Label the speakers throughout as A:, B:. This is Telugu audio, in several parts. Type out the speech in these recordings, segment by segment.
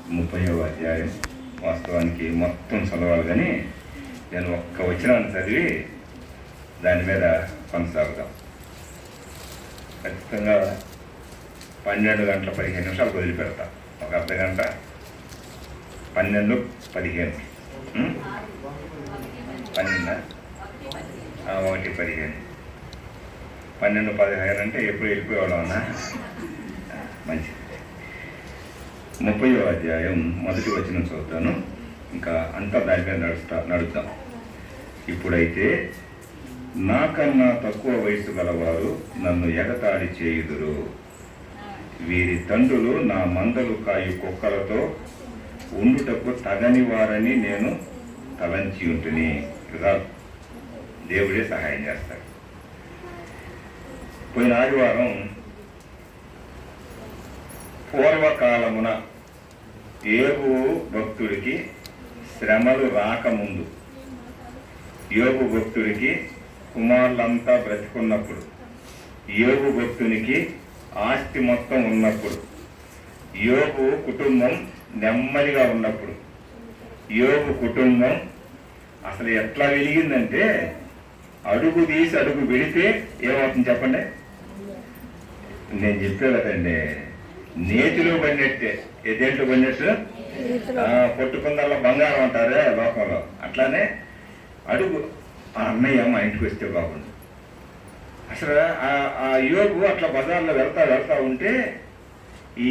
A: 30వ అధ్యాయం. వాస్తవానికి మొత్తం చదవాలి, కానీ నేను ఒక్క వచనాన్ని చదివి దాని మీద కొనసాగుదాం. ఖచ్చితంగా 12 గంటల 15 నిమిషాలు వదిలిపెడతా. ఒక అర్ధ గంట, 12:15 12 1:15 12:15 అంటే ఎప్పుడు వెళ్ళిపోయేవాళ్ళం అన్నా. మంచిది. 30వ అధ్యాయం మొదటి వచనం చదువుతాను, ఇంకా అంతా దాని మీద నడుద్దాం. ఇప్పుడైతే నాకన్నా తక్కువ వయసు గలవారు నన్ను ఎగతాళి చేయుదురు. వీరి తండ్రులు నా మందలు కాయు కుక్కలతో ఉండుటకు తగని వారని నేను తలంచి ఉంటుని. కదా, దేవుడే సహాయం చేస్తాడు. పోయిన ఆదివారం పూర్వకాలమున యోబు భక్తుడికి శ్రమలు రాకముందు, యోబు భక్తుడికి కుమారులంతా బ్రతికున్నప్పుడు, యోబు భక్తునికి ఆస్తి మొత్తం ఉన్నప్పుడు, యోబు కుటుంబం నెమ్మదిగా ఉన్నప్పుడు, యోబు కుటుంబం అసలు ఎట్లా వెలిగిందంటే అడుగు తీసి అడుగు పెడితే ఏమవుతుంది చెప్పండి? నేను చెప్పే కదండి, నేతిలో పడినట్టే. దేంట్లో పడినట్టు? పొట్టుకుందల్లా బంగారం అంటారే లోకంలో. అట్లానే అడుగు ఆ అన్నయ్య మా ఇంటికి వస్తే బాగుండు. అసలు ఆ యోగు అట్లా బజార్లో వెళ్తా ఉంటే ఈ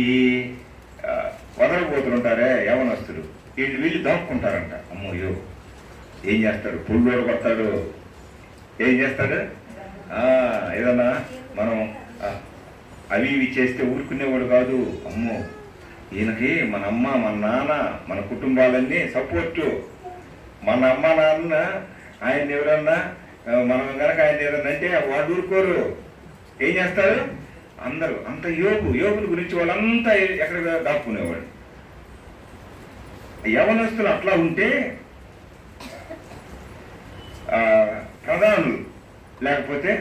A: వదలబోతుంటారే యవనస్తులు, వీళ్ళు దాక్కుంటారంట. అమ్మో, యోగు ఏం చేస్తాడు? పుల్లోడు కొడతాడు. ఏం చేస్తాడు? ఏదన్నా మనం అవి ఇవి చేస్తే ఊరుకునేవాడు కాదు. అమ్మో, ఈయనకి మన అమ్మ, మన నాన్న, మన కుటుంబాలన్నీ సపోర్టు. మన అమ్మ నాన్న ఆయన ఎవరన్నా, మనం కనుక ఆయన ఎవరన్నా అంటే వాళ్ళు ఊరుకోరు. ఏం చేస్తారు? అందరూ అంత యోగుల గురించి వాళ్ళంతా ఎక్కడ దాక్కునేవాడు. యవనస్తులు అట్లా ఉంటే ప్రధానులు లేకపోతే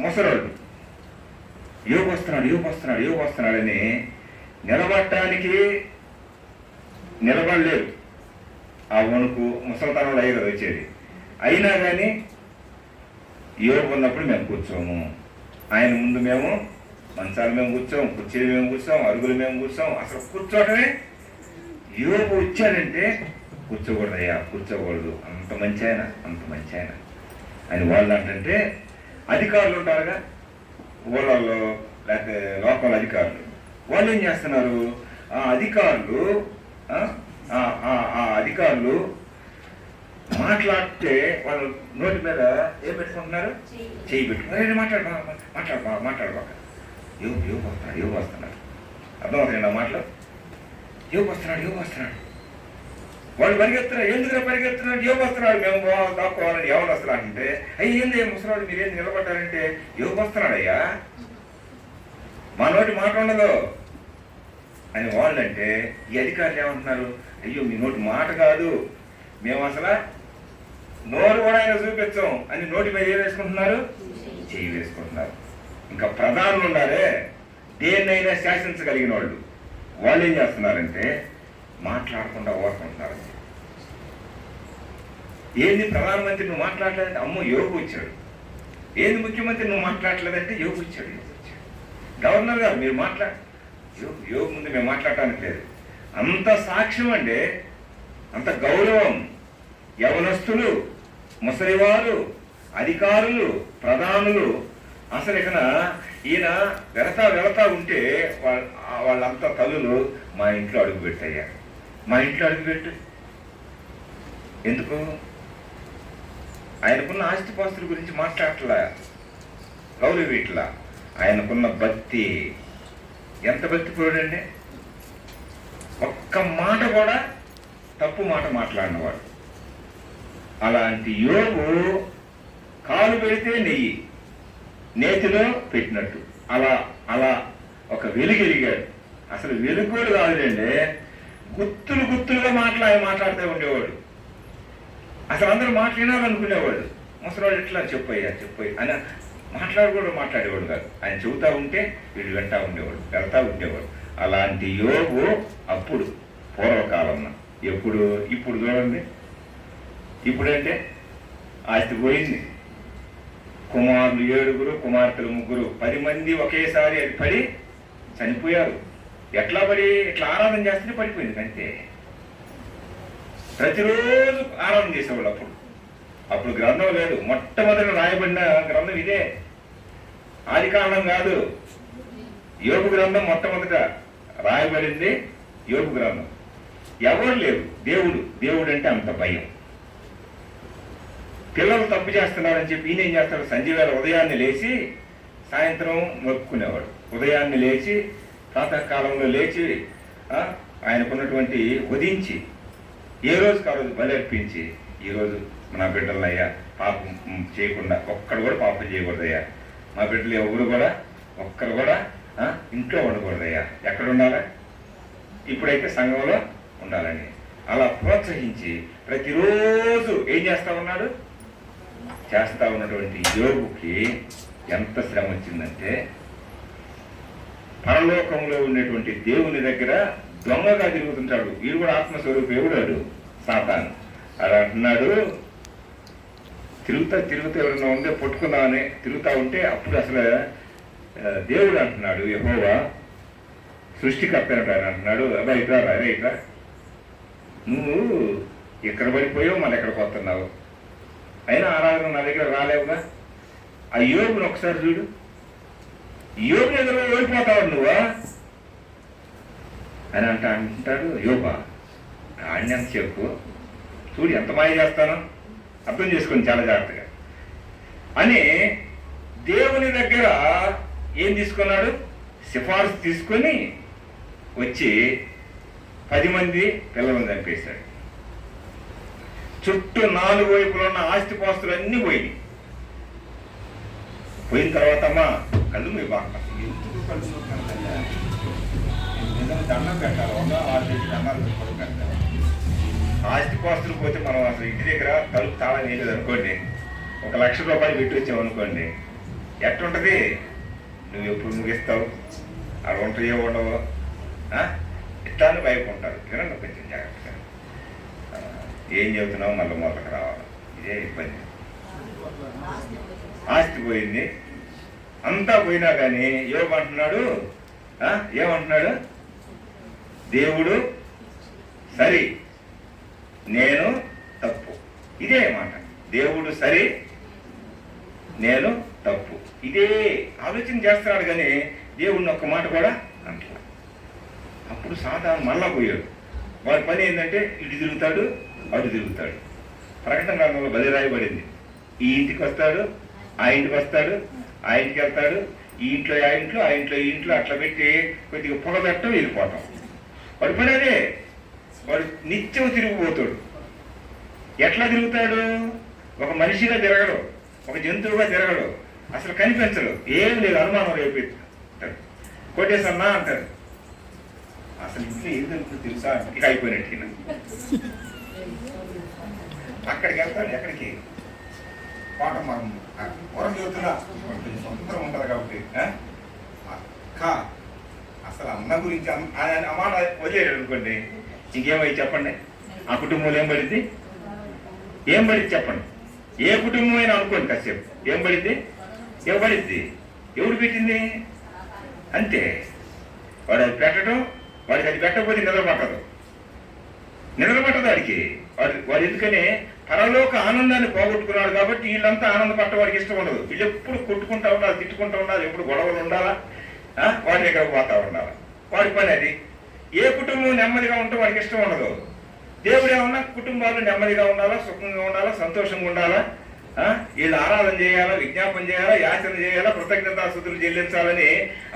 A: ముసలోళ్ళు యోగు వస్తున్నాడని నిలబడటానికి నిలబడలేరు. ఆ వణుకు ముసలితనంలో అయ్యే కదా వచ్చేది. అయినా కానీ యోగు ఉన్నప్పుడు మేము కూర్చోము. ఆయన ముందు మేము మంచాలు మేము కూర్చోం, కుర్చీలు మేము కూర్చోం, అరుగులు మేము కూర్చోం. అసలు కూర్చోవటమే. యోగు వచ్చాడంటే కూర్చోకూడదయ్యా, కూర్చోకూడదు, అంత మంచి ఆయన అని వాళ్ళు అంటే అధికారులు ఉంటారుగా ఊళ్ళల్లో, లేకపోతే లోకల్ అధికారులు. వాళ్ళు ఏం చేస్తున్నారు? ఆ అధికారులు మాట్లాడితే వాళ్ళు నోటి మీద ఏం పెట్టుకుంటున్నారు? చేయి పెట్టుకున్నారు. మాట్లాడబాక. యోగు వస్తున్నాడు. అర్థమవుతుంది నా మాటలు? యోగు వస్తున్నాడు. వాళ్ళు పరిగెత్తున్నారు. ఎందుకు పరిగెత్తున్నాడు? యోగు వస్తున్నాడు, మేము దాక్కోవాలని. ఎవరు వస్తున్నాడంటే ఏంది ముసలాడు మీరేం నిలబడ్డారంటే యోగు వస్తున్నాడయ్యా, మా నోటి మాట ఉండదు అని వాళ్ళంటే ఈ అధికారులు ఏమంటున్నారు? అయ్యో, మీ నోటి మాట కాదు, మేము అసలు నోరు కూడా ఆయన చూపించాం అని నోటి మీద ఏం వేసుకుంటున్నారు? చేయి వేసుకుంటున్నారు. ఇంకా ప్రధానులు ఉన్నారే, దేన్నైనా శాసించగలిగిన వాళ్ళు ఏం చేస్తున్నారంటే మాట్లాడకుండా ఓడుకుంటున్నారు. ఏంది ప్రధానమంత్రి నువ్వు మాట్లాడలేదంటే అమ్మో యోగు వచ్చాడు. ఏంది ముఖ్యమంత్రి నువ్వు మాట్లాడలేదంటే యోగు వచ్చాడు. గవర్నర్ గారు మీరు యోగు ముందు మేము మాట్లాడటానికి లేదు. అంత సాక్ష్యం అండి, అంత గౌరవం. యవనస్తులు, ముసలివారు, అధికారులు, ప్రధానులు. అసలు ఇక్కడ ఈయన వెళతా ఉంటే వాళ్ళంతా తల్లులు మా ఇంట్లో అడుగు పెట్టయ్యా, మా ఇంట్లో అడుగుపెట్టు. ఎందుకు? ఆయనకున్న ఆస్తిపాస్తుల గురించి మాట్లాడట్లా, గౌరవీట్లా. ఆయనకున్న భక్తి, ఎంత భక్తి పోడండి. ఒక్క మాట కూడా తప్పు మాట మాట్లాడినవాడు. అలాంటి యోగు కాలు పెడితే నెయ్యి నేతిలో పెట్టినట్టు అలా ఒక వెలుగెలిగాడు. అసలు వెలుగుడు కాదులేండి, గుత్తులుగా మాట్లాడుతూ ఉండేవాడు. అసలు అందరూ మాట్లాడాలనుకునేవాడు. ముసలివాడు ఎట్లా చెప్పయ్యా అని మాట్లాడేవాడు కాదు. ఆయన చెబుతా ఉంటే వీడు వెళ్తా ఉండేవాడు. అలాంటి యోగు అప్పుడు పూర్వకాలంలో. ఎప్పుడు? ఇప్పుడు చూడండి, ఇప్పుడంటే ఆస్తి పోయింది, కుమారులు 7, కుమార్తెలు 3, 10 మంది ఒకేసారి అది పడి చనిపోయారు. ఎట్లా పడి? ఇట్లా ఆరాధన చేస్తే పడిపోయింది అంతే. ప్రతిరోజు ఆరాధన చేసేవాళ్ళు. అప్పుడు గ్రంథం లేదు. మొట్టమొదటి రాయబడిన గ్రంథం ఇదే, ఆది కాండం కాదు. యోబు గ్రంథం మొట్టమొదట రాయబడింది యోబు గ్రంథం. ఎవరు లేరు. దేవుడు అంటే అంత భయం. పిల్లలు తప్పు చేస్తున్నారని చెప్పి ఈయన ఏం చేస్తాడు? సంజయ్ వేళ ఉదయాన్నే లేచి సాయంత్రం మొక్కుకునేవాడు. ఉదయాన్నే లేచి ప్రాతకాలంలో లేచి ఆయనకున్నటువంటి వధించి ఏ రోజుకి ఆ రోజు బలి అర్పించి, ఈరోజు నా బిడ్డలయ్యా పాపం చేయకుండా, ఒక్కడు కూడా పాపం చేయకూడదయ్యా, మా బిడ్డలు ఎవరు కూడా ఒక్కరు కూడా ఇంట్లో ఉండకూడదయ్యా, ఎక్కడ ఉండాలా? ఇప్పుడైతే సంఘంలో ఉండాలని అలా ప్రోత్సహించి ప్రతిరోజు ఏం చేస్తా ఉన్నాడు? చేస్తా ఉన్నటువంటి యోగుకి ఎంత శ్రమ వచ్చిందంటే, పరలోకంలో ఉన్నటువంటి దేవుని దగ్గర దొంగగా తిరుగుతుంటాడు. వీడు కూడా ఆత్మస్వరూపం. ఎవడాడు? సాతాను. అలా అంటున్నాడు, తిరుగుతా ఎవరన్నా ఉంటే పట్టుకుందామని తిరుగుతా ఉంటే, అప్పుడు అసలు దేవుడు అంటున్నాడు, యెహోవా సృష్టికర్త అంటున్నాడు, అబ్బా ఇట్రా నువ్వు ఎక్కడ పడిపోయావు, మన ఎక్కడికి వస్తున్నావు, అయినా ఆరాధన నా దగ్గర రాలేవుగా. ఆ యోగుని ఒకసారి చూడు, యోగు ఎదురు ఓడిపోతావు నువ్వా అని అంటాడు. యోగా ఆజ్ఞంత చెప్పు, చూడు ఎంత మాయ చేస్తానో, అర్థం చేసుకొని చాలా జాగ్రత్తగా అని దేవుని దగ్గర ఏం తీసుకున్నాడు? సిఫార్సు తీసుకొని వచ్చి 10 మంది పిల్లలను చంపేశాడు. చుట్టూ 4 వైపులు ఉన్న ఆస్తిపాస్తులు అన్నీ పోయినాయి. పోయిన తర్వాత అమ్మా కళ్ళు మీ బాగా ఎందుకు కళ్ళు దండం పెట్టాలి, 6 దండాలు పెట్టాలి. ఆస్తిపాస్తులు పోతే మనం అసలు ఇంటి దగ్గర తలుపు తాళం వేయలేదు అనుకోండి, 1 లక్ష రూపాయలు పెట్టి వచ్చామనుకోండి, ఎట్లుంటది? నువ్వు ఎప్పుడు ముగిస్తావు, అక్కడ ఉంటాయో ఉండవు, ఇట్లా అని భయపడతారు. తినండి కొంచెం జాగ్రత్తగా, ఏం చెబుతున్నావు మళ్ళీ మొదలకు రావాలి, ఇదే ఇబ్బంది. ఆస్తి పోయింది, అంతా పోయినా కానీ ఏమంటున్నాడు? ఏమంటున్నాడు? దేవుడు సరి, నేను తప్పు. ఇదే మాట, దేవుడు సరి, నేను తప్పు. ఇదే ఆలోచన చేస్తున్నాడు కానీ దేవుడిని ఒక్క మాట కూడా అంటున్నాడు. అప్పుడు సాధారణ మళ్ళా పోయాడు. వాడి పని ఏంటంటే ఇటు తిరుగుతాడు, అటు తిరుగుతాడు. ప్రకటన గ్రంథంలో బలి రాయబడింది, ఈ ఇంటికి వస్తాడు, ఆ ఇంటికి వస్తాడు, ఆ ఇంటికి వెళ్తాడు, ఈ ఇంట్లో ఆ ఇంట్లో, ఆ ఇంట్లో ఈ ఇంట్లో, అట్లా పెట్టి కొద్దిగా పొగ పెట్టడం వెళ్ళిపోతాం. వాడి పని అదే. వాడు నిత్యం తిరిగిపోతాడు. ఎట్లా తిరుగుతాడు? ఒక మనిషిగా తిరగడు, ఒక జంతువుగా తిరగడు, అసలు కనిపించడు, ఏం లేదు, అనుమానం రేపిస్తాడు, కొట్టేసన్నా అంటారు. అసలు ఇంట్లో ఏం జరుగుతుంది తెలుసా? ఇక అయిపోయినట్టు. అక్కడికి వెళ్తాడు. ఎక్కడికి? పాట మనం పూర్వం చెబుతున్నా, స్వతంత్రం ఉంటుంది కాబట్టి. అక్క అసలు అన్న గురించి ఆ మాట వదిలేడు అనుకోండి, ఇంకేమై చెప్పండి, ఆ కుటుంబంలో ఏం పడింది? ఏం పడింది చెప్పండి? ఏ కుటుంబం అయినా అనుకోండి కాసేపు, ఏం పడింది? ఏం పడింది? ఎవడు పెట్టింది? అంతే. వాడు అది పెట్టడం, వాడికి అది పెట్టకపోతే నిద్ర పట్టదు వాడికి. వాడు ఎందుకని పరలోక ఆనందాన్ని పోగొట్టుకున్నాడు కాబట్టి వీళ్ళంతా ఆనంద పట్ట వాడికి ఇష్టం ఉండదు. వీళ్ళు ఎప్పుడు కొట్టుకుంటా ఉండాలి, తిట్టుకుంటా ఉండాలి, ఎప్పుడు గొడవలు ఉండాలా, వాడి దగ్గర పోతా ఉండాలి. వాడి పని అది. ఏ కుటుంబం నెమ్మదిగా ఉంటే వాడికి ఇష్టం ఉండదు. దేవుడు ఏమన్నా కుటుంబాలు నెమ్మదిగా ఉండాలా, సుఖంగా ఉండాలా, సంతోషంగా ఉండాలా, వీళ్ళు ఆరాధన చేయాలా, విజ్ఞాపన చేయాలా, యాచన చేయాలా, కృతజ్ఞతాస్తుతులు చెల్లించాలని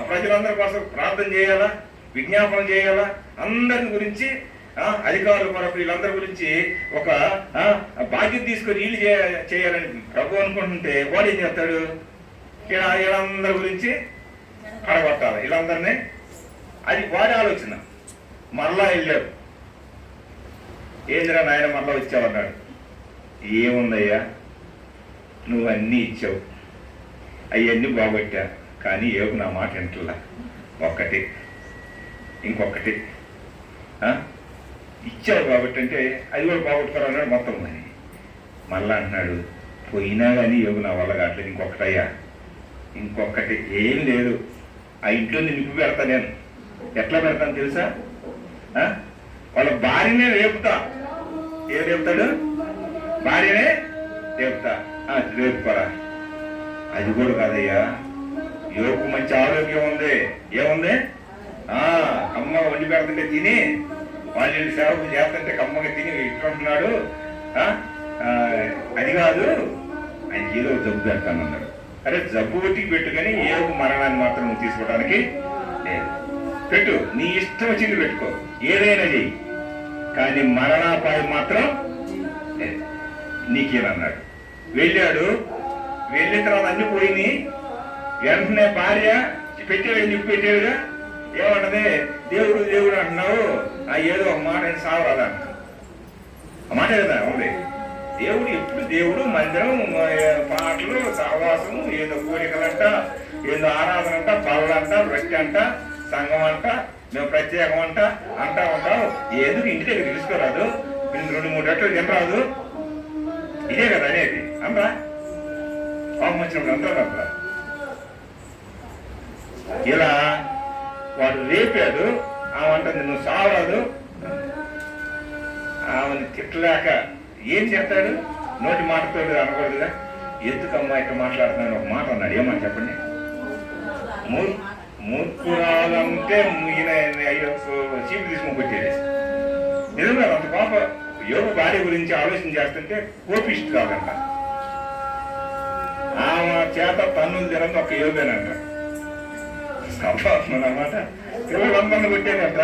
A: ప్రజలందరి కోసం ప్రార్థన చేయాలా, విజ్ఞాపన చేయాలా, అందరి గురించి, అధికారుల కొరకు వీళ్ళందరి గురించి ఒక బాధ్యత తీసుకొని వీళ్ళు చేయాలని ప్రభు అనుకుంటుంటే వాడు ఏం చేస్తాడు? వీళ్ళందరి గురించి పడగొట్టాలి వీళ్ళందరినీ. అది వాడి ఆలోచన. మరలా వెళ్ళాడు. ఏందిరా నాయన మరలా వచ్చావన్నాడు. ఏముందయ్యా, నువ్వు అన్నీ ఇచ్చావు, అవన్నీ బాగొట్టా, కానీ ఏవు నా మాట వింటలా. ఒక్కటి ఇంకొకటి ఇచ్చావు కాబట్టి అంటే అది కూడా పోగొట్టుకోవాలన్నాడు మొత్తం అని. మళ్ళా అంటున్నాడు, పోయినా కానీ యోగు నా వల్ల కావట్లేదు, ఇంకొకటయ్యా, ఇంకొకటి ఏం లేదు, ఆ ఇంట్లో నింపి పెడతా నేను. ఎట్లా పెడతాను తెలుసా? వాళ్ళ భార్యనే రేపుతా. ఏం రేపుతాడు? భార్యనే రేపుతా. రేపుకోరా. అది కూడా కాదయ్యా, యోగు మంచి ఆరోగ్యం ఉంది. ఏముంది? కమ్మగా వండి పెడుతుంటే తిని, వాళ్ళు సేవకు చేస్తుంటే కమ్మగా తిని ఇట్లుంటున్నాడు. అది కాదు, ఆయన ఏదో జబ్బు పెడతానన్నాడు. అరే జబ్బు ఒట్టికి పెట్టు, కానీ యోగు మరణాన్ని మాత్రం నువ్వు తీసుకోవడానికి లేదు. పెట్టు, నీ ఇష్టం వచ్చింది పెట్టుకో, ఏదైనా చెయ్యి, కానీ మరణాపాయం మాత్రం లేదు. నీకేనన్నాడు. వెళ్ళాడు. వెళ్ళిన తర్వాత అన్ని పోయినాయి. వెంటనే భార్య పెట్టేది నిప్పు పెట్టేదిగా, ఏమన్నది? దేవుడు దేవుడు అంటున్నావు, ఏదో ఒక మాట సావరాదా అంటున్నావు. ఆ మాట కదా ఉంది. దేవుడు ఎప్పుడు దేవుడు, మందిరం, పాటలు, సహవాసము, ఏదో కోరికలంట, ఏదో ఆరాధన అంట, బలంట, వృష్టి అంట, సంఘం అంట, మేము ప్రత్యేకం అంట అంటా ఉంటావు. ఏదో ఇంటి దగ్గర తీసుకోరాదు, 2-3 రెట్లు తినరాదు. ఇదే కదా అనేది. అంటా పాపం వచ్చినప్పుడు అంటారు అంట. ఇలా వాడు రేపాడు. ఆమె అంటుంది, నువ్వు సావరాదు. ఆమెను తిట్టలేక ఏం చేస్తాడు? నోటి మాటతో అనకూడదుగా. ఎందుకమ్మా ఇట్లా మాట్లాడుతున్నాను ఒక మాట అన్నాడు. ఏమని చెప్పండి? మూర్ఖురాలంటే ఈయన చీపు తీసుకుని కొట్టేది. నిజంగా అంత పాప యోగ భార్య గురించి ఆలోచన చేస్తుంటే కోపిష్టి కాదంట. ఆమె చేత తన్నులు తినదు ఒక యోగేనంట. అన్నమాట. పిల్లలందరినీ కొట్టేదంట.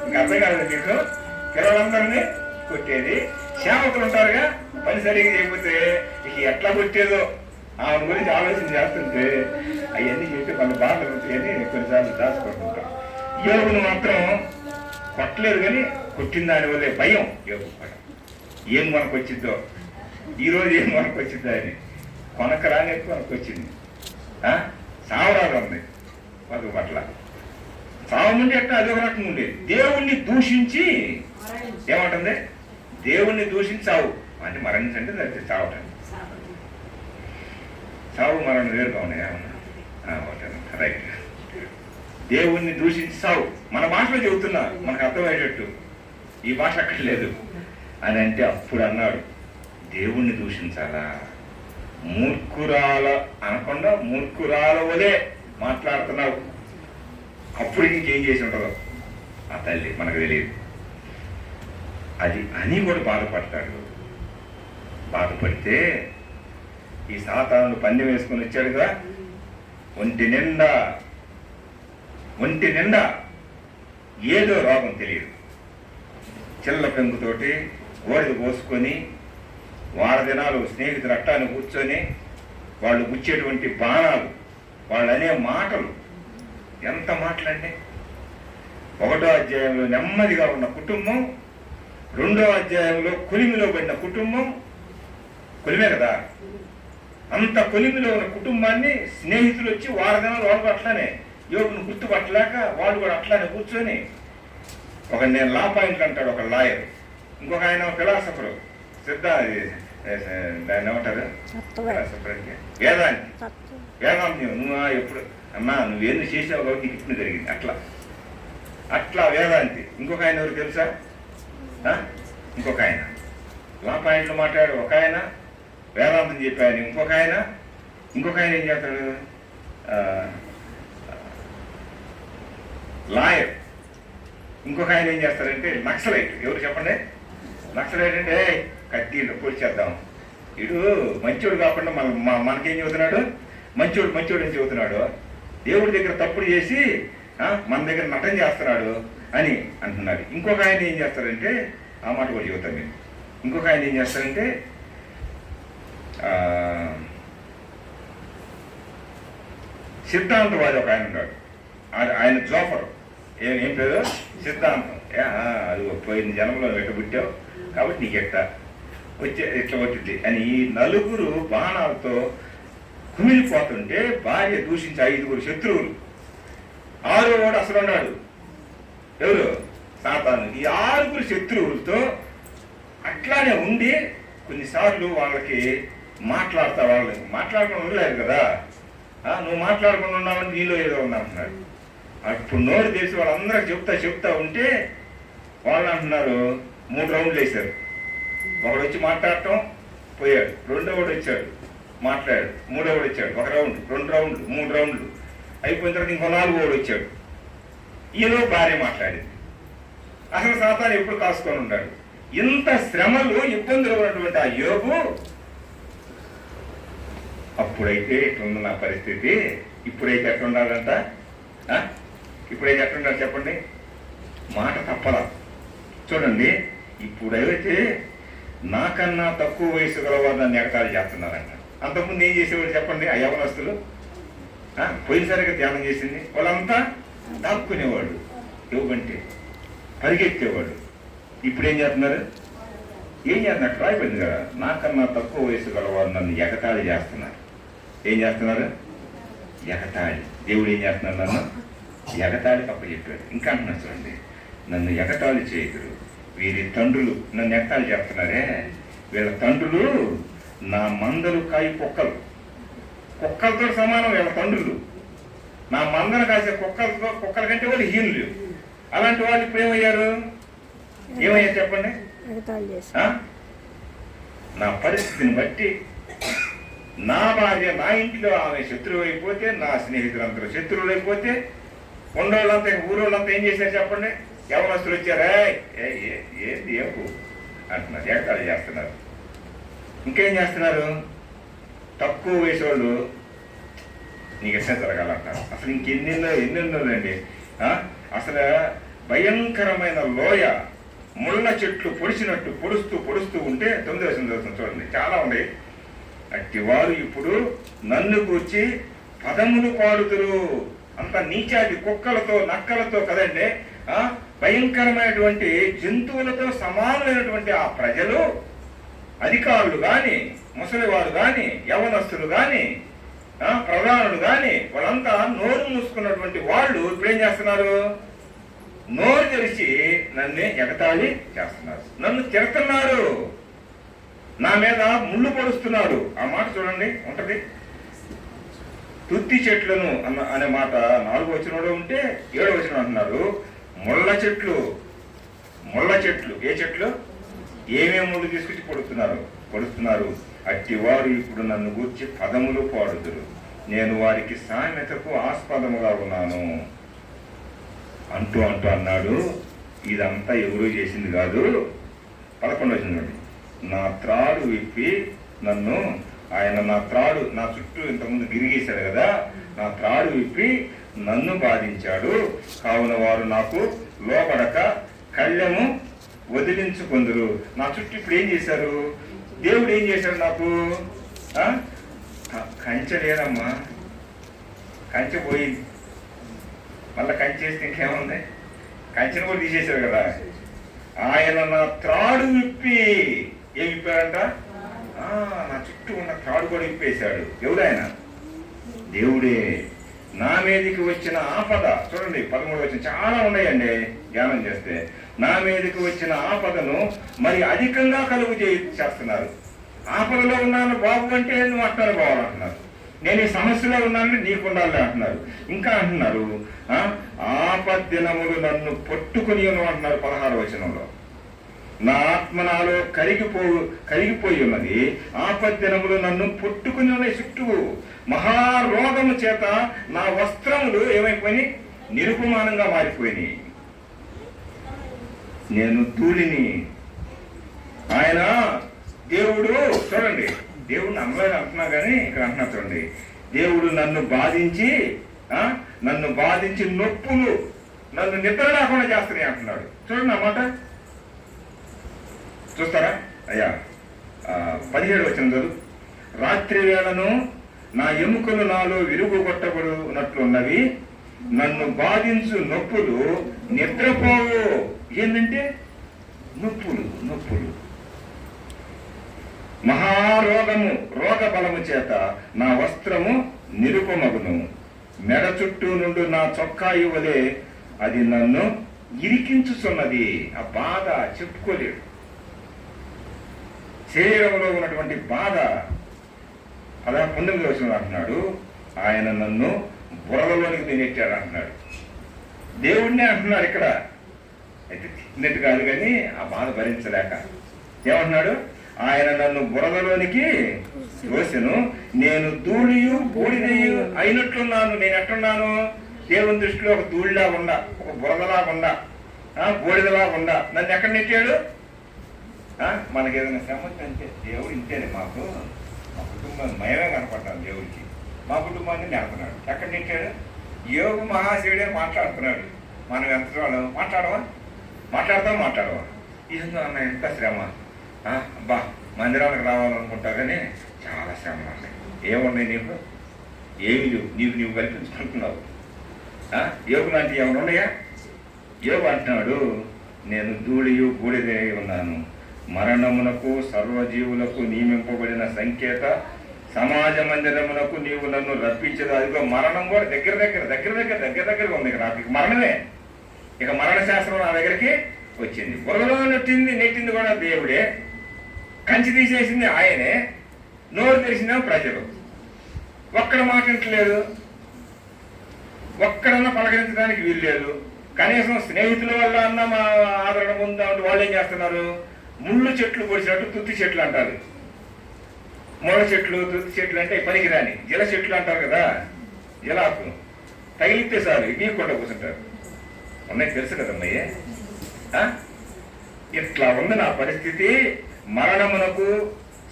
A: ఇంకా అర్థం కాదు మీకు. పిల్లలందరినీ కొట్టేది. సేవకులు ఉంటారుగా, పని సరిగ్గా చేయకపోతే ఇక ఎట్లా కొట్టేదో ఆమె గురించి ఆలోచన చేస్తుంటే అవన్నీ చెప్పి మన బాధలు ఉంటాయని కొన్నిసార్లు దాచుకుంటుంటాం. యోగును మాత్రం కొట్టలేదు, కానీ కొట్టిన దాని వల్లే భయం యోగు పడం. ఏం మనకు వచ్చిందో, ఈరోజు ఏం మనకు వచ్చిందో అని కొనక రాని మనకు వచ్చింది. సావరాలు ఉంది పదుగు పట్ల. సావముంటే ఎట్లా అదొక రకం ఉండేది. దేవుణ్ణి దూషించి ఏమంటుంది? దేవుణ్ణి దూషించి సావు అంటే మరణించండి, అది చావటం. సావు మరణం వేరుగా ఉన్నాయా? రైట్. దేవుణ్ణి దూషించి సావు. మన భాషలో చెబుతున్నా, మనకు అర్థమయ్యేటట్టు. ఈ భాష అక్కడ లేదు అని అంటే అప్పుడు అన్నాడు, దేవుణ్ణి దూషించాలా? మూర్ఖురాల అనకుండా మూర్ఖురాల వలే మాట్లాడుతున్నావు. అప్పుడు ఇంకేం చేసి ఉంటుందో ఆ తల్లి మనకు తెలియదు. అది అని కూడా బాధపడతాడు. బాధపడితే ఈ సాతాను పందెం వేసుకొని వచ్చాడు కదా, ఒంటి నిండా ఏదో రోగం తెలియదు. చిల్ల పెంకుతోటి గోడిద పోసుకొని వారదినాలు స్నేహితులు అట్టాన్ని కూర్చొని వాళ్ళు గుచ్చేటువంటి బాణాలు, వాళ్ళు అనే మాటలు, ఎంత మాటలండి. 1వ అధ్యాయంలో నెమ్మదిగా ఉన్న కుటుంబం, 2వ అధ్యాయంలో కొలిమిలో పడిన కుటుంబం. కొలిమే కదా, అంత కొలిమిలో ఉన్న కుటుంబాన్ని స్నేహితులు వచ్చి వారదినాలు వాళ్ళు అట్లానే యోగును గుర్తుపట్టలేక వాళ్ళు కూడా అట్లానే కూర్చొని, ఒక నేను లా పాయింట్ అంటాడు ఒక లాయర్, ఇంకొక ఆయన ఫిలాసఫరు, దాన్ని ఏమంటారు వేదాంతి నువ్వు ఎప్పుడు అమ్మా నువ్వేందుకు చేసావు కాబట్టి నీకు ఇప్పుడు జరిగింది అట్లా వేదాంతి. ఇంకొక ఆయన ఎవరు తెలుసా? ఇంకొక ఆయన లా పాయింట్లు మాట్లాడు, ఒక ఆయన వేదాంతం చెప్పాను, ఇంకొక ఆయన ఏం చేస్తాడు? లాయర్. ఇంకొక ఆయన ఏం చేస్తారంటే నక్సలైట్. ఎవరు చెప్పండి? నక్సలైట్ అంటే కత్తి పొడిచేద్దాం. వీడు మంచోడు కాకుండా మనకేం చెబుతున్నాడు? మంచోడు అని చెబుతున్నాడు. దేవుడి దగ్గర తప్పుడు చేసి మన దగ్గర నటన చేస్తున్నాడు అని అంటున్నాడు. ఇంకొక ఆయన ఏం చేస్తారంటే, ఆ మాట కూడా చెబుతాను నేను. ఇంకొక ఆయన ఏం చేస్తారంటే సిద్ధాంతవాది ఒక ఆయన ఉన్నాడు. ఆయన జోఫర్. ఏం పేరు? సిద్ధాంతం. అది పోయిన జనంలో ఎట్ట పుట్టావు కాబట్టి నీకు ఎట్లా వచ్చింది అని ఈ నలుగురు బాణాలతో కుమిలిపోతుంటే భార్య దూషించి 5గురు శత్రువులు. 6వ వాడు అసలు ఉన్నాడు. ఎవరు? సాతాను. ఈ 6 శత్రువులతో అట్లానే ఉండి కొన్నిసార్లు వాళ్ళకి వాళ్ళకి మాట్లాడకుండా ఉండలేరు కదా. నువ్వు మాట్లాడకుండా ఉన్నావని నీలో ఏదో ఉందంటున్నాడు. అప్పుడు నోరు తెలిసి వాళ్ళందరూ చెప్తా ఉంటే వాళ్ళు అంటున్నారు 3 రౌండ్లు వేశారు. ఒకడు వచ్చి మాట్లాడటం పోయాడు, రెండోవాడు వచ్చాడు మాట్లాడాడు, మూడోవాడు వచ్చాడు, 1 రౌండ్, 2 రౌండ్లు, 3 రౌండ్లు అయిపోయిన తర్వాత ఇంకో 4వాడు వచ్చాడు. ఈలో భార్య మాట్లాడింది. అసలు సాతాను ఎప్పుడు కాసుకొని ఉన్నాడు. ఇంత శ్రమలు ఇబ్బందులు ఉన్నటువంటి ఆ యోబు అప్పుడైతే ఎట్లుంది నా పరిస్థితి, ఇప్పుడైతే ఎట్లుండాలంట, ఇప్పుడైతే ఎట్లుండాలి చెప్పండి. మాట తప్పలా. చూడండి, ఇప్పుడైతే నాకన్నా తక్కువ వయసు గలవారు నన్ను ఎగతాళి చేస్తున్నారంట. అంతకుముందు ఏం చేసేవాడు చెప్పండి? ఆ యవనస్తులు పోయినసారిగా ధ్యానం చేసింది వాళ్ళంతా దాక్కునేవాడు, యోగంటే పరిగెత్తేవాడు. ఇప్పుడు ఏం చేస్తున్నారు? రాయిపోయింది కదా, నాకన్నా తక్కువ వయసు గలవారు నన్ను ఎగతాళి చేస్తున్నారు. ఏం చేస్తున్నారు? ఎగతాళి. దేవుడు ఏం చేస్తున్నారు? నన్ను ఎగతాళి తప్ప చెప్పాడు. ఇంకా అంటున్నారు చూడండి, నన్ను ఎగతాళి చేయకురు, వీరి తండ్రులు నన్ను ఎగతాళి చేస్తున్నారే, వీళ్ళ తండ్రులు నా మందలు కాయి కుక్కలతో సమానం. వీళ్ళ తండ్రులు నా మందను కాసే కుక్కల కంటే వాళ్ళు హీనులు. అలాంటి వాళ్ళు ఇప్పుడు ఏమయ్యారు చెప్పండి? నా పరిస్థితిని బట్టి నా భార్య నా ఇంటిలో ఆమె శత్రువు అయిపోతే, నా స్నేహితులందరూ శత్రువులు అయిపోతే, కొండోళ్ళంతా ఊరోళ్ళంతా ఏం చేశారు చెప్పండి? యవనస్తులు వచ్చారా ఏంటి ఏపు అంటున్నారు, ఎగతాళి చేస్తున్నారు. ఇంకేం చేస్తున్నారు? తక్కువ వయసు వాళ్ళు నీకు ఎట్లా జరగాలంటారు. అసలు ఎన్నెన్నోనండి. అసలు భయంకరమైన లోయ, ముళ్ళ చెట్లు పొడిచినట్టు పొడుస్తూ ఉంటే 9వ వచనం చూడండి, చాలా ఉన్నాయి. అట్టి వారు ఇప్పుడు నన్ను కూర్చి పదములు పాడుతురు. అంత నీచాటి కుక్కలతో నక్కలతో కదండి, భయంకరమైనటువంటి జంతువులతో సమానమైనటువంటి ఆ ప్రజలు, అధికారులు కానీ, ముసలివారు కానీ, యవనస్తులు కానీ, ప్రధానులు కానీ, వాళ్ళంతా నోరు మూసుకున్నటువంటి వాళ్ళు ఇప్పుడు ఏం చేస్తున్నారు? నోరు తెరిచి నన్ను ఎగతాళి చేస్తున్నారు, నన్ను తిడుతున్నారు, నా మీద ముళ్ళు పొడుస్తున్నారు. ఆ మాట చూడండి ఉంటది. తుత్తి చెట్లను అనే మాట 4వ వచనంలో ఉంటే 7వ వచనం అంటున్నారు ముళ్ళ చెట్లు. ఏ చెట్లు? ఏమేమి ముళ్ళు తీసుకొచ్చి పొడుస్తున్నారు. అట్టివారు ఇప్పుడు నన్ను గూర్చి పదములు పాడుదురు, నేను వారికి సామెతకు ఆస్పదముగా ఉన్నాను అంటూ అన్నాడు. ఇదంతా ఎవరు చేసింది కాదు. 11వ వచనం, నా త్రాడు విప్పి నన్ను, ఆయన నా చుట్టూ ఇంతకుముందు గిరిగేశాడు కదా, నా త్రాడు విప్పి నన్ను బాధించాడు. కావున వారు నాకు లోపడక కళ్ళెము వదిలించుకొందురు. నా చుట్టూ ఇప్పుడు ఏం చేశారు? దేవుడు ఏం చేశాడు? నాకు కంచె లేదమ్మా, కంచె పోయింది. మళ్ళీ కంచె వేస్తే ఇంకేముంది? కంచెను కూడా తీసేశాడు కదా. ఆయన నా త్రాడు విప్పి ఏం విప్పాడంట? నా చుట్టూ ఉన్న త్రాడు కూడా విప్పేశాడు. ఎవరైనా? దేవుడే. నా మీదకి వచ్చిన ఆపద చూడండి, 13వ వచనం చాలా ఉన్నాయండి ధ్యానం చేస్తే. నా మీదకి వచ్చిన ఆపదను మరి అధికంగా చేస్తున్నారు. ఆపదలో ఉన్నాను బాబు అంటే నువ్వు అట్టాను పోవాలంటున్నారు. నేను ఈ సమస్యలో ఉన్నానని నీకు ఉండాలి అంటున్నారు. ఇంకా అంటున్నారు ఆపద్దినములు నన్ను పట్టుకుని అంటున్నారు 16వ వచనంలో. నా ఆత్మ నాలో కరిగిపోయి ఉన్నది, ఆపద్దినములు నన్ను పట్టుకుని ఉన్నాయి. చుట్టూ మహారోగము చేత నా వస్త్రములు ఏమైపోయినాయి? నిరుపమానంగా మారిపోయినాయి. నేను ధూళిని. ఆయన దేవుడు చూడండి, దేవుడిని అమ్మలేదు అంటున్నా కానీ ఇక్కడ అంటున్నా చూడండి, దేవుడు నన్ను బాధించి నొప్పులు నన్ను నిద్ర లేకుండా చేస్తున్నాయి అంటున్నాడు. చూడండి అన్నమాట. చూస్తారా అయ్యా? 17వ వచనం చదువు. రాత్రి వేళను నా ఎముకలు నాలో విరుగుగొట్టబడినట్లున్నవి, నన్ను బాధించు నొప్పులు నిద్రపోవు. ఏంటంటే నొప్పులు. మహారోగము రోగ బలము చేత నా వస్త్రము నిరుపమగును, మెడ చుట్టూ నుండి నా చొక్కా ఇవ్వలే అది నన్ను ఇరికించుచున్నది. ఆ బాధ చెప్పుకోలేడు. శరీరంలో ఉన్నటువంటి బాధ. అలా 19వ వచనంలో అంటున్నాడు, ఆయన నన్ను బురదలోనికి నెట్టాడు అంటున్నాడు. దేవుడినే అంటున్నాడు ఇక్కడ. అయితే తిన్నట్టు కాదు కానీ ఆ బాధ భరించలేక ఏమంటున్నాడు, ఆయన నన్ను బురదలోనికి తోసెను, నేను ధూళియు బూడిదయు అయినట్లున్నాను. నేను ఎట్లున్నాను? దేవుని దృష్టిలో ఒక ధూళిలా ఉండా, ఒక బురదలాగా ఉండా, బూడిదలాగా ఉండా. నన్ను ఎక్కడ నెట్టాడు? మనకి ఏదైనా సమస్య అంటే దేవుడు ఇంతేనే. మా కుటుంబం మయమే కనపడ్డాను దేవుడికి. మా కుటుంబాన్ని నెడుతున్నాడు. ఎక్కడ నెట్టాడు? యోగు మహాశివుడే మాట్లాడుతున్నాడు. మనం ఎంత మాట్లాడవా? మాట్లాడవా? ఏందో అన్న ఎంత శ్రమ. అబ్బా మందిరానికి రావాలనుకుంటా కానీ చాలా శ్రమలు ఉన్నాయి. ఏమున్నాయి నీకు? ఏమి లేవు. నీవు కల్పించుకుంటున్నావు. యోగు లాంటివి ఏమైనా ఉన్నాయా? యోగు అంటున్నాడు, నేను ధూళియు బూడిదై ఉన్నాను. మరణమునకు సర్వజీవులకు నియమింపబడిన సంకేత సమాజ మందిరమునకు నీవు నన్ను రప్పించదు. అదిగో మరణం కూడా దగ్గర ఉంది. ఇక నాకు మరణమే. ఇక మరణ శాస్త్రం నా దగ్గరికి వచ్చింది. బురదలో నెట్టింది కూడా దేవుడే. కంచి తీసేసింది ఆయనే. నోరు తెరిసిన ప్రజలు. ఒక్కడ మాట్లాడలేదు, ఒక్కడన్నా పలకరించడానికి వీల్లేదు. కనీసం స్నేహితుల వల్ల అన్న మా ఆదరణ పొందామంటే వాళ్ళు ఏం చేస్తున్నారు? ముళ్ళు చెట్లు పొడిచినట్టు తుత్తి చెట్లు అంటారు. ముళ్ళ చెట్లు, తుత్తి చెట్లు అంటే పనికిరాని జల చెట్లు అంటారు కదా. జలాకు తగిలితే సార్ ఇవ్వకుండా కూర్చుంటారు. ఉన్నాయి తెలుసు కదమ్మయ్యే. ఇట్లా ఉంది నా పరిస్థితి. మరణమునకు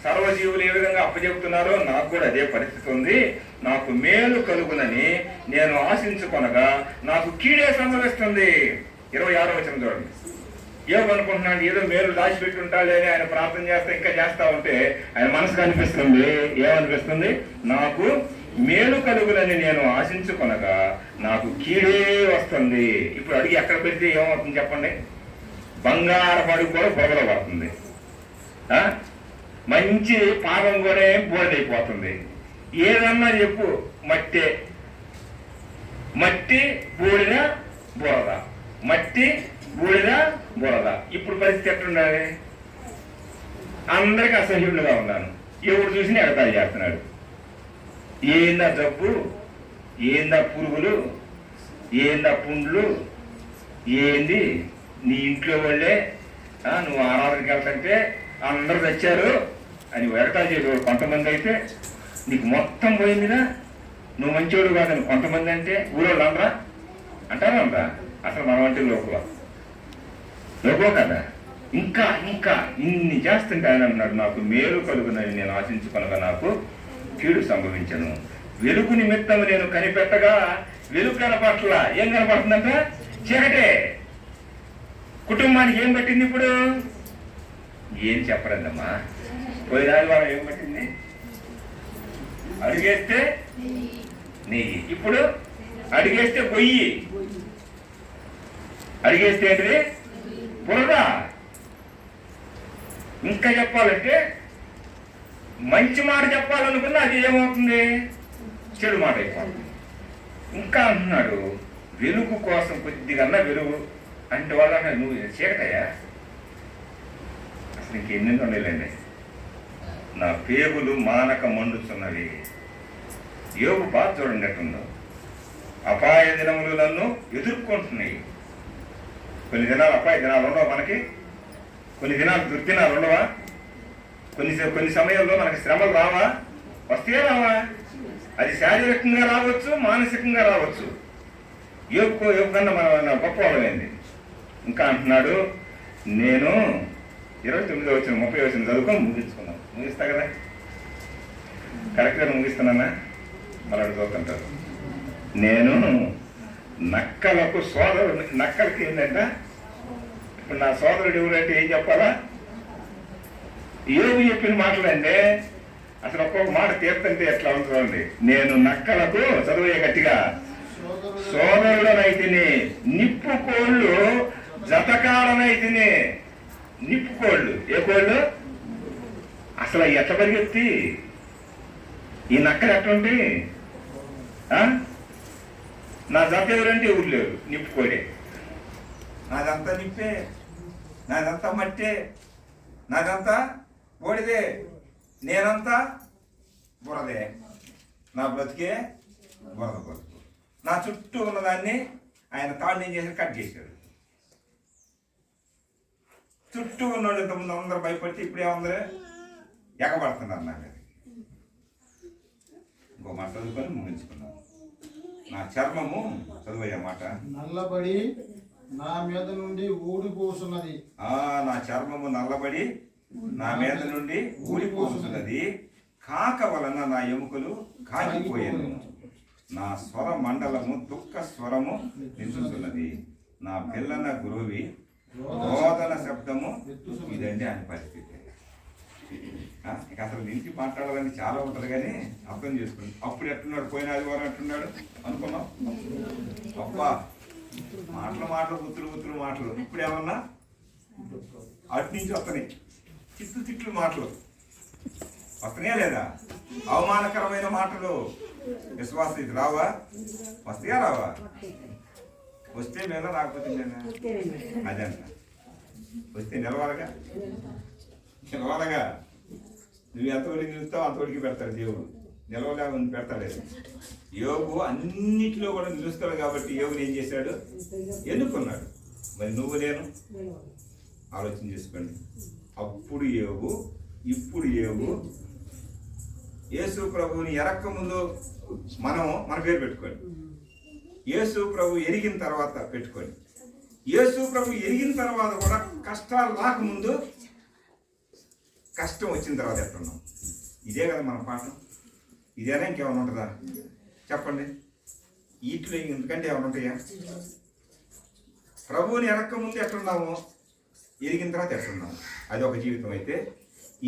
A: సర్వజీవులు ఏ విధంగా అప్పచెబుతున్నారో నాకు కూడా అదే పరిస్థితి ఉంది. నాకు మేలు కలుగునని నేను ఆశించుకొనగా నాకు కీడే సంభవిస్తుంది. 26వ వచనం చూడండి. ఏమనుకుంటున్నాడు? ఏదో మేలు దాచిపెట్టుంటాడే అని ఆయన ప్రార్థన చేస్తే ఇంకా చేస్తా ఉంటే ఆయన మనసుకు అనిపిస్తుంది. ఏమనిపిస్తుంది? నాకు మేలు కలుగునని నేను ఆశించుకొనగా నాకు కీడే వస్తుంది. ఇప్పుడు అడిగి ఎక్కడ పెడితే ఏమవుతుంది చెప్పండి? బంగారపు అడుగు కూడా బొగలో పడుతుంది. మంచి పాపం కూడా బూడిదైపోతుంది. ఏదన్నా చెప్పు, మట్టి బూడిద బురద, మట్టి బూడిద బురద. ఇప్పుడు పరిస్థితి ఎట్లుండాలి? అందరికీ అసహ్యులుగా ఉన్నాను. ఎవరు చూసినా ఎడతాలు చేస్తున్నాడు. ఏందా జబ్బు, ఏందా పురుగులు, ఏందా పుండ్లు, ఏంది నీ ఇంట్లో వాళ్ళే నువ్వు ఆరాధనకి వెళ్తుంటే అందరూ తెచ్చారు అని ఎడతాలు చేసేవాడు. కొంతమంది అయితే నీకు మొత్తం పోయిందిరా, నువ్వు మంచివాడు కాదని కొంతమంది అంటే ఊరోళ్ళు అనరా? అంటారా? అసలు మనం అంటే లోకువ కదా. ఇంకా ఇన్ని చేస్తుంటే ఆయన అన్నాడు, నాకు మేలు కలుగునని నేను ఆశించుకొనగా నాకు కీడు సంభవించను. వెలుగు నిమిత్తం నేను కనిపెట్టగా వెలుగు కనపట్ల. ఏం కనపడుతుందంట? చీకటే. కుటుంబానికి ఏం పట్టింది ఇప్పుడు? ఏం చెప్పరందమ్మా. పోయిన ఆదివారం ఏం పట్టింది? అడిగేస్తే నెయ్యి. ఇప్పుడు అడిగేస్తే పొయ్యి. అడిగేస్తే ఏంటిది? బురద. ఇంకా చెప్పాలంటే మంచి మాట చెప్పాలనుకున్నా అది ఏమవుతుంది? చెడు మాట అయిపోతుంది. ఇంకా అంటున్నాడు, వెలుగు కోసం కొద్దిగా వెలుగు అంటే వాళ్ళ నువ్వు చీకటయ్యా. అసలు ఇంకెన్ని ఉండలేండి. నా పేగులు మానక మండుతున్నవి. యోగు బాధ చూడండి ఎట్టుందో. అపాయ దినములు నన్ను ఎదుర్కొంటున్నాయి. కొన్ని దినాలు అపాయ దినాలు ఉండవు మనకి. కొన్ని దినాలు దుర్దినాలు ఉండవా? కొన్ని సమయంలో మనకి శ్రమలు రావా? వస్తే రావా? అది శారీరకంగా రావచ్చు, మానసికంగా రావచ్చు. యోగు కన్నా మన గొప్ప వాళ్ళమైంది. ఇంకా అంటున్నాడు, నేను 29వ వచనం 30వ వచనం చదువుకొని ముగిస్తా కదా. కరెక్ట్గా ముగిస్తున్నానా? మళ్ళీ చదువుతుంటారు. నేను నక్కలకు సోదరుడు. నక్కలకి ఏంటంట? ఇప్పుడు నా సోదరుడు ఎవరంటే ఏం చెప్పాలా? యోగు చెప్పిన మాటలంటే అసలు ఒక్కొక్క మాట తీర్తంటే ఎట్లా ఉంటుందండి. నేను నక్కలకు, చదువే గట్టిగా, సోదరుడనైతిని, నిప్పు కోళ్ళు జతకాలనైతిని. నిప్పు కోళ్ళు. ఏ కోళ్ళు? అసలు ఎట్లా పరిగెత్తి ఈ నక్కలు ఎట్లుంటే నా జత ఎవరంటే ఎవరు లేరు. నిప్పుకోడే. నాదంతా నిప్పే, నాదంతా మట్టే, నాదంతా బోడిదే, నేనంతా బురదే, నా బ్రతికే బురద బ్రతుకు. నా చుట్టూ ఉన్నదాన్ని ఆయన తాళ్ళు ఏం చేసి కట్ చేశాడు. చుట్టూ ఉన్నోళ్ళు ఇంతకుముందు అందరూ భయపడితే ఇప్పుడు ఏమందరూ ఎగబడుతున్నారు నా మీద. ఇంకో మాట చదువుకొని ముగించుకున్నాను. నా చర్మము చదువయ్యా మాట.
B: నల్లబడి నా మీద నుండి ఊడిపోతున్నది.
A: నా చర్మము నల్లబడి నా మీద నుండి ఊడిపోతున్నది. కాక వలన నా ఎముకలు కాగిపోయాను. నా స్వర మండలము దుఃఖ స్వరము నిలుచుతున్నది. నా పిల్లన గురువి రోదన శబ్దము. ఇదండి ఆయన పరిస్థితి. ఇక అసలు నిలిచి మాట్లాడాలని చాలా ఉంటుంది కానీ అర్థం చేసుకోండి. అప్పుడు ఎట్టున్నాడు, పోయిన ఆదివారం ఎట్టున్నాడు అనుకున్నాం. అబ్బా మాటలు గుత్తులు మాటలు. ఇప్పుడు ఏమన్నా అటు నుంచి వస్తున్నాయి తిట్లు మాటలు వస్తున్నాయా లేదా? అవమానకరమైన మాటలు. విశ్వాసం ఇది రావా? వస్తాయా రావా? వస్తే మేళ, రాకపోతే మేళ. అదంట. వస్తే నిలవాలగా. నువ్వు ఎంతవరకు నిలుస్తావు అంతవరకు పెడతాడు దేవుడు. నిలవలేక పెడతాడు. యోగు అన్నిటిలో కూడా నిలుస్తాడు కాబట్టి యోగుని ఏం చేశాడు? ఎన్నుకున్నాడు. మరి నువ్వు నేను ఆలోచన చేసుకోండి. అప్పుడు యోగు, ఇప్పుడు యోగు. యేసు ప్రభువుని ఎరక్క ముందు మన పేరు పెట్టుకోండి. యేసు ప్రభు ఎరిగిన తర్వాత పెట్టుకోండి. యేసు ప్రభు ఎరిగిన తర్వాత కూడా కష్టాలు రాకముందు, కష్టం వచ్చిన తర్వాత ఎట్టున్నాం. ఇదే కదా మన పాఠం. ఇదేనా ఇంకేమైనా ఉంటుందా చెప్పండి? వీటిలో ఎందుకంటే ఏమైనా ఉంటాయా? ప్రభువుని ఎరక్క ముందు ఎట్టున్నాము, ఎరిగిన తర్వాత ఎట్టున్నాము. అది ఒక జీవితం అయితే,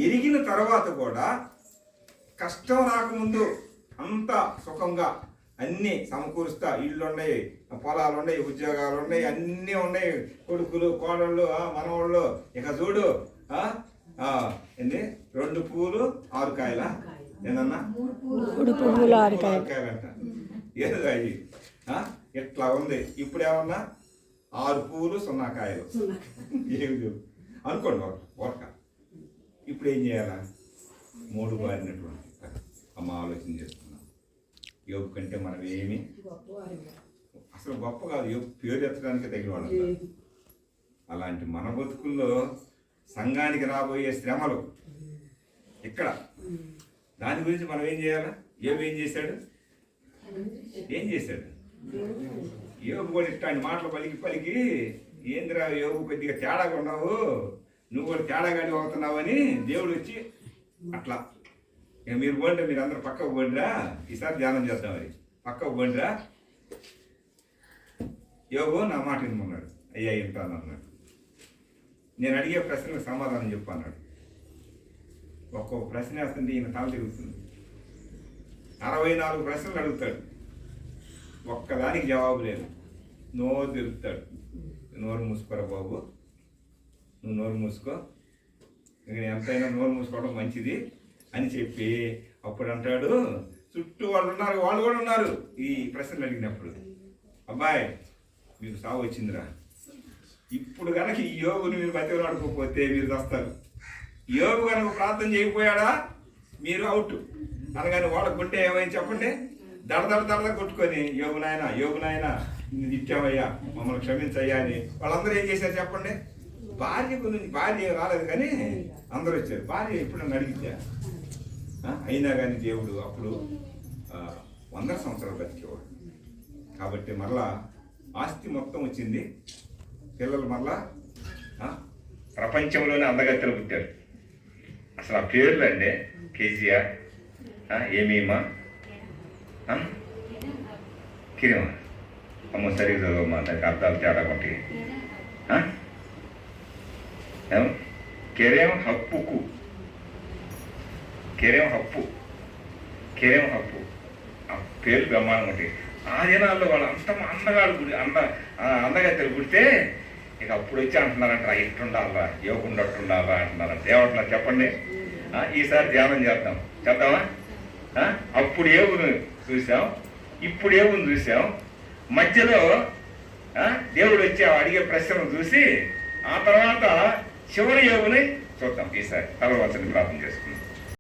A: ఎరిగిన తర్వాత కూడా కష్టం రాకముందు అంతా సుఖంగా అన్నీ సమకూరుస్తా, ఇళ్ళు ఉన్నాయి, పొలాలు ఉన్నాయి, ఉద్యోగాలు ఉన్నాయి, అన్నీ ఉన్నాయి, కొడుకులు, కోడళ్ళు, మనవాళ్ళు. ఇక చూడు ఏంటి 2 పువ్వులు 6 కాయలా? ఏదన్నా
C: 3 పువ్వులు 6
A: కాయలంట. ఏదో అయ్యి ఇట్లా ఉంది. ఇప్పుడు ఏమన్నా 6 పువ్వులు 0 కాయలు. ఏమి అనుకోండి వర్క. ఇప్పుడు ఏం చేయాలా? 3 బారినటువంటి అమ్మ ఆలోచన చేస్తున్నాం. యోగు కంటే మనం ఏమి అసలు గొప్ప కాదు. యోగు పేరు ఎత్తడానికి తగిన వాళ్ళు. అలాంటి మన బతుకుల్లో సంఘానికి రాబోయే శ్రమలు ఇక్కడ, దాని గురించి మనం ఏం చేయాలా? యోగు ఏం చేశాడు? యోగు కూడా ఇట్లాంటి మాటలు పలికి ఏందిరా యోగు కొద్దిగా తేడాగా ఉన్నావు, నువ్వు కూడా తేడాగాడి అవుతున్నావు అని దేవుడు వచ్చి అట్లా, ఇక మీరు పోండి, మీరు అందరూ పక్కకు పోండిరా, ఈసారి ధ్యానం చేద్దాం. మరి పక్కకు పోండిరా. యోగు నా మాట వినమన్నాడు. అయ్యా వింటాను అన్నాడు. నేను అడిగే ప్రశ్నకు సమాధానం చెప్పు అన్నాడు. ఒక్కొక్క ప్రశ్న వేస్తుంటే ఈయన తల తిరుగుతుంది. 64 ప్రశ్నలు అడుగుతాడు, ఒక్కదానికి జవాబు లేదు. నోరు తిరుగుతాడు. నోరు మూసుకోరా బాబు, నువ్వు నోరు మూసుకో, ఇక ఎంతైనా నోరు మూసుకోవడం మంచిది అని చెప్పి అప్పుడు అంటాడు, చుట్టూ వాళ్ళు కూడా ఉన్నారు ఈ ప్రశ్నలు అడిగినప్పుడు. అబ్బాయి మీకు సాగు వచ్చిందిరా, ఇప్పుడు కనుక ఈ యోగుని మీరు బతిలాడుకోకపోతే మీరు వస్తారు. యోగు కనుక ప్రార్థన చేయకపోయాడా మీరు అవుట్ అనగానే వాళ్ళ గుండె ఏమైంది చెప్పండి? దడ కొట్టుకొని యోగు నాయన నిత్యమయ్యా, మమ్మల్ని క్షమించయ్యా అని వాళ్ళందరూ ఏం చేశారు చెప్పండి? భార్య గురించి, భార్య రాలేదు కానీ అందరూ వచ్చారు. భార్య ఎప్పుడన్నా అడిగిద్దా? అయినా కానీ దేవుడు అప్పుడు 100 సంవత్సరాలు బతికేవాడు. కాబట్టి మరలా ఆస్తి మొత్తం వచ్చింది. పిల్లలు మరలా ప్రపంచంలోనే అందగత్తెలు పుట్టారు. అసలు ఆ పేర్లు అండి కేజీఆర్, ఏమీమా, కిరిమా. అమ్మ సరిగ్గా చదవమ్మా, దానికి అర్థాలు తేడా ఉంటాయి. కెరేం హప్పుకు, కెరేం హప్పు ఆ పేరు బ్రహ్మాండం ఉంటాయి. ఆ దినాల్లో వాళ్ళు అందగత్తెలు పుడితే ఇక అప్పుడు వచ్చి అంటున్నారంట, ఇట్టుండాలా యోగుండి అట్టుండాలా అంటున్నారంట. ఏమంటున్నారు చెప్పండి? ఈసారి ధ్యానం చేద్దామా? అప్పుడు ఏవును చూసాం, ఇప్పుడు ఏవును చూసాం, మధ్యలో దేవుడు వచ్చి అడిగే ప్రశ్నను చూసి ఆ తర్వాత చివరి యోగుని చూద్దాం ఈసారి తల వంచని ప్రార్థన చేసుకుందాం.